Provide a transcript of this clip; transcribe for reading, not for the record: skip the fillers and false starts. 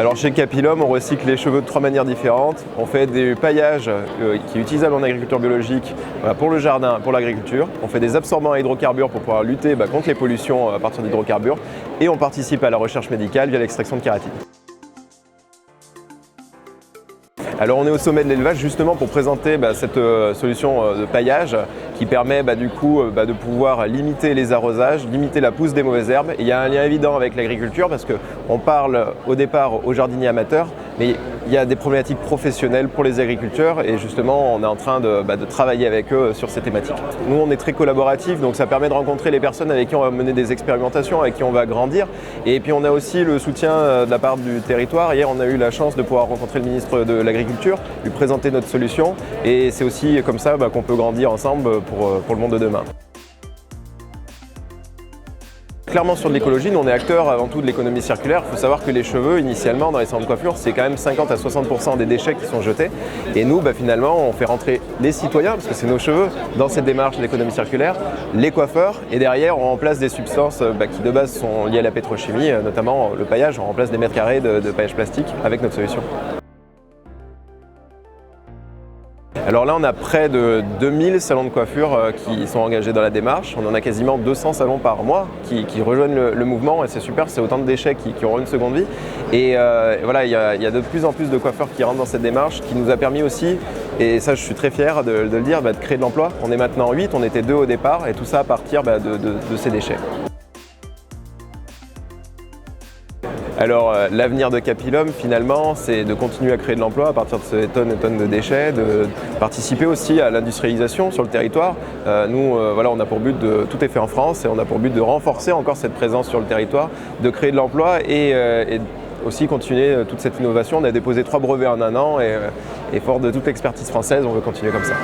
Alors chez Capilum, on recycle les cheveux de 3 manières différentes. On fait des paillages qui est utilisable en agriculture biologique pour le jardin, pour l'agriculture. On fait des absorbants à hydrocarbures pour pouvoir lutter contre les pollutions à partir d'hydrocarbures. Et on participe à la recherche médicale via l'extraction de kératine. Alors on est au sommet de l'élevage justement pour présenter cette solution de paillage qui permet de pouvoir limiter les arrosages, limiter la pousse des mauvaises herbes. Et il y a un lien évident avec l'agriculture parce qu'on parle au départ aux jardiniers amateurs, mais il y a des problématiques professionnelles pour les agriculteurs et justement on est en train de travailler avec eux sur ces thématiques. Nous on est très collaboratifs, donc ça permet de rencontrer les personnes avec qui on va mener des expérimentations, avec qui on va grandir. Et puis on a aussi le soutien de la part du territoire. Hier on a eu la chance de pouvoir rencontrer le ministre de l'Agriculture, lui présenter notre solution et c'est aussi comme ça qu'on peut grandir ensemble pour le monde de demain. Clairement sur de l'écologie, nous on est acteurs avant tout de l'économie circulaire. Il faut savoir que les cheveux, initialement dans les salons de coiffure, c'est quand même 50 à 60% des déchets qui sont jetés. Et nous, finalement, on fait rentrer les citoyens, parce que c'est nos cheveux, dans cette démarche de l'économie circulaire, les coiffeurs, et derrière on remplace des substances qui de base sont liées à la pétrochimie, notamment le paillage, on remplace des mètres carrés de paillage plastique avec notre solution. Alors là, on a près de 2000 salons de coiffure qui sont engagés dans la démarche. On en a quasiment 200 salons par mois qui rejoignent le mouvement et c'est super, c'est autant de déchets qui auront une seconde vie. Et voilà, il y a de plus en plus de coiffeurs qui rentrent dans cette démarche qui nous a permis aussi, et ça je suis très fier de le dire, de créer de l'emploi. On est maintenant 8, on était 2 au départ et tout ça à partir de ces déchets. Alors l'avenir de Capilum finalement c'est de continuer à créer de l'emploi à partir de ces tonnes et tonnes de déchets, de participer aussi à l'industrialisation sur le territoire. Nous on a pour but tout est fait en France et on a pour but de renforcer encore cette présence sur le territoire, de créer de l'emploi et aussi continuer toute cette innovation. On a déposé 3 brevets en 1 an et fort de toute l'expertise française, on veut continuer comme ça.